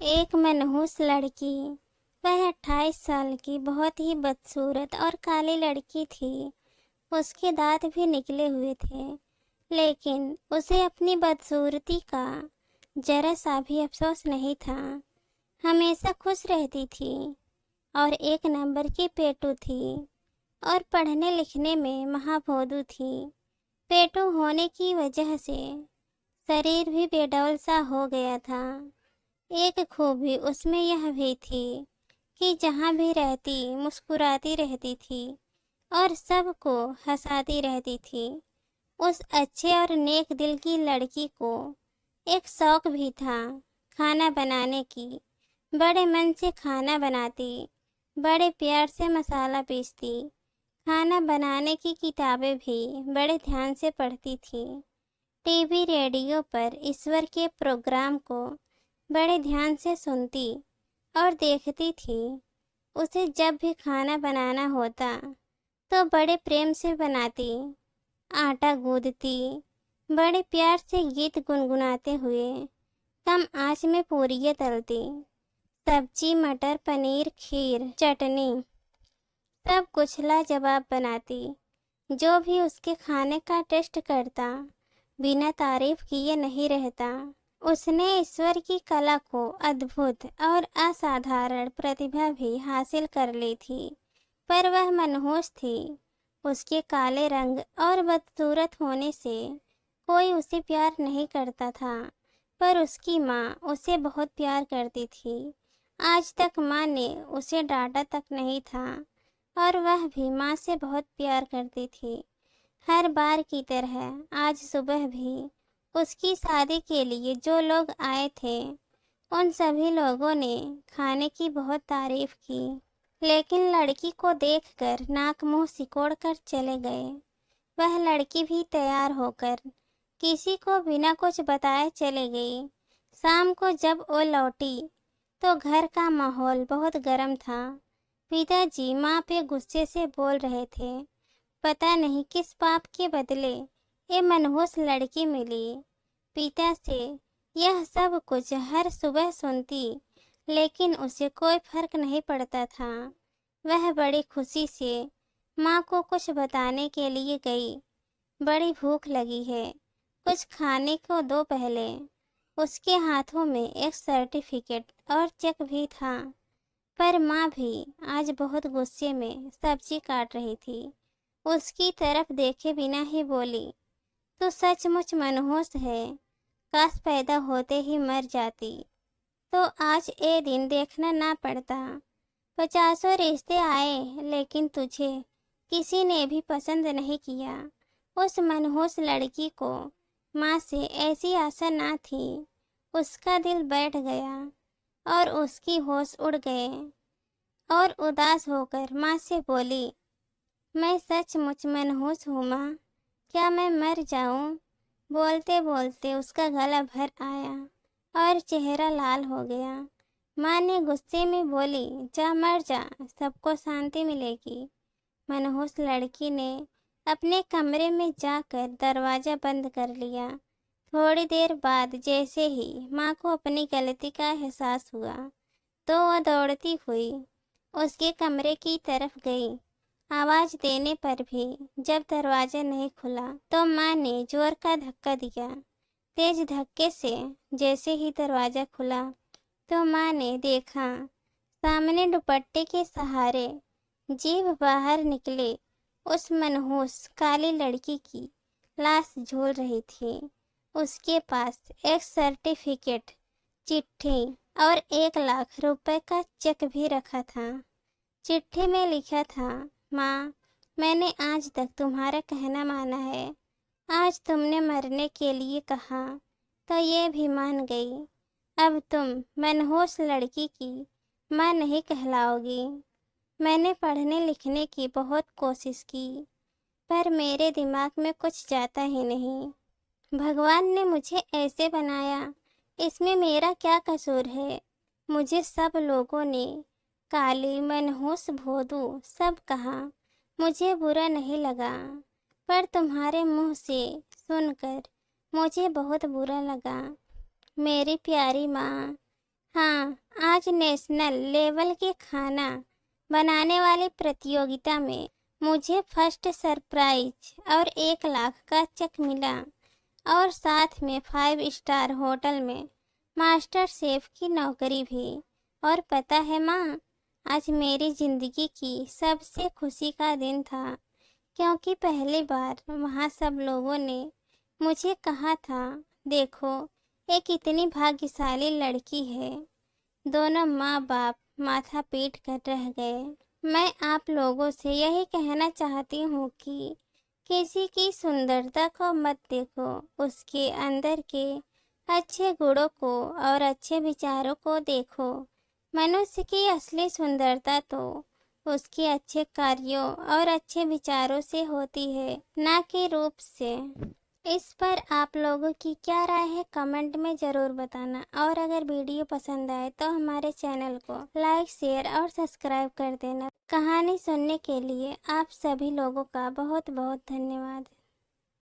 एक मनहूस लड़की। वह 28 साल की बहुत ही बदसूरत और काली लड़की थी। उसके दांत भी निकले हुए थे, लेकिन उसे अपनी बदसूरती का जरा सा भी अफसोस नहीं था। हमेशा खुश रहती थी और एक नंबर की पेटू थी और पढ़ने लिखने में महाभोदू थी। पेटू होने की वजह से शरीर भी बेडौल सा हो गया था। एक खूबी उसमें यह भी थी कि जहाँ भी रहती मुस्कुराती रहती थी और सबको हंसाती रहती थी। उस अच्छे और नेक दिल की लड़की को एक शौक भी था खाना बनाने की। बड़े मन से खाना बनाती, बड़े प्यार से मसाला पीसती, खाना बनाने की किताबें भी बड़े ध्यान से पढ़ती थी। टीवी रेडियो पर ईश्वर के प्रोग्राम को बड़े ध्यान से सुनती और देखती थी। उसे जब भी खाना बनाना होता तो बड़े प्रेम से बनाती, आटा गूंदती, बड़े प्यार से गीत गुनगुनाते हुए कम आंच में पूरियां तलती। सब्जी, मटर, पनीर, खीर, चटनी, सब कुछ लाजवाब बनाती। जो भी उसके खाने का टेस्ट करता बिना तारीफ किए नहीं रहता। उसने ईश्वर की कला को अद्भुत और असाधारण प्रतिभा भी हासिल कर ली थी, पर वह मनहूस थी। उसके काले रंग और बदसूरत होने से कोई उसे प्यार नहीं करता था, पर उसकी माँ उसे बहुत प्यार करती थी। आज तक माँ ने उसे डांटा तक नहीं था और वह भी माँ से बहुत प्यार करती थी। हर बार की तरह आज सुबह भी उसकी शादी के लिए जो लोग आए थे, उन सभी लोगों ने खाने की बहुत तारीफ की, लेकिन लड़की को देखकर नाक मुंह सिकोड़ कर चले गए। वह लड़की भी तैयार होकर किसी को बिना कुछ बताए चली गई। शाम को जब वो लौटी तो घर का माहौल बहुत गर्म था। पिताजी माँ पे गुस्से से बोल रहे थे, पता नहीं किस पाप के बदले ये मनहूस लड़की मिली। पिता से यह सब कुछ हर सुबह सुनती, लेकिन उसे कोई फर्क नहीं पड़ता था। वह बड़ी खुशी से माँ को कुछ बताने के लिए गई। बड़ी भूख लगी है, कुछ खाने को दो पहले। उसके हाथों में एक सर्टिफिकेट और चेक भी था, पर माँ भी आज बहुत गुस्से में सब्जी काट रही थी। उसकी तरफ देखे बिना ही बोली, तो सचमुच मनहूस है, काश पैदा होते ही मर जाती तो आज ये दिन देखना ना पड़ता। 50 रिश्ते आए, लेकिन तुझे किसी ने भी पसंद नहीं किया। उस मनहूस लड़की को माँ से ऐसी आशा ना थी। उसका दिल बैठ गया और उसकी होश उड़ गए और उदास होकर माँ से बोली, मैं सचमुच मनहूस हूँ माँ, क्या मैं मर जाऊँ? बोलते बोलते उसका गला भर आया और चेहरा लाल हो गया। माँ ने गुस्से में बोली, जा मर जा, सबको शांति मिलेगी। मनहूस लड़की ने अपने कमरे में जाकर दरवाज़ा बंद कर लिया। थोड़ी देर बाद जैसे ही माँ को अपनी गलती का एहसास हुआ, तो वह दौड़ती हुई उसके कमरे की तरफ गई। आवाज देने पर भी जब दरवाजा नहीं खुला, तो माँ ने जोर का धक्का दिया। तेज धक्के से जैसे ही दरवाजा खुला, तो माँ ने देखा सामने दुपट्टे के सहारे जीभ बाहर निकले उस मनहूस काली लड़की की लाश झूल रही थी। उसके पास एक सर्टिफिकेट, चिट्ठी और 1 लाख रुपए का चेक भी रखा था। चिट्ठी में लिखा था, माँ, मैंने आज तक तुम्हारा कहना माना है। आज तुमने मरने के लिए कहा तो ये भी मान गई। अब तुम मनहूस लड़की की माँ नहीं कहलाओगी। मैंने पढ़ने लिखने की बहुत कोशिश की, पर मेरे दिमाग में कुछ जाता ही नहीं। भगवान ने मुझे ऐसे बनाया, इसमें मेरा क्या कसूर है? मुझे सब लोगों ने काली, मनहूस, भोदू सब कहा। मुझे बुरा नहीं लगा, पर तुम्हारे मुंह से सुनकर मुझे बहुत बुरा लगा। मेरी प्यारी माँ, हाँ, आज नेशनल लेवल के खाना बनाने वाली प्रतियोगिता में मुझे फर्स्ट सरप्राइज और 1 लाख का चेक मिला और साथ में 5 स्टार होटल में मास्टर शेफ की नौकरी भी। और पता है माँ, आज मेरी ज़िंदगी की सबसे खुशी का दिन था, क्योंकि पहली बार वहाँ सब लोगों ने मुझे कहा था, देखो ये कितनी भाग्यशाली लड़की है। दोनों माँ बाप माथा पीट कर रह गए। मैं आप लोगों से यही कहना चाहती हूँ कि किसी की सुंदरता को मत देखो, उसके अंदर के अच्छे गुणों को और अच्छे विचारों को देखो। मनुष्य की असली सुंदरता तो उसके अच्छे कार्यों और अच्छे विचारों से होती है, ना कि रूप से। इस पर आप लोगों की क्या राय है कमेंट में ज़रूर बताना। और अगर वीडियो पसंद आए तो हमारे चैनल को लाइक, शेयर और सब्सक्राइब कर देना। कहानी सुनने के लिए आप सभी लोगों का बहुत बहुत धन्यवाद।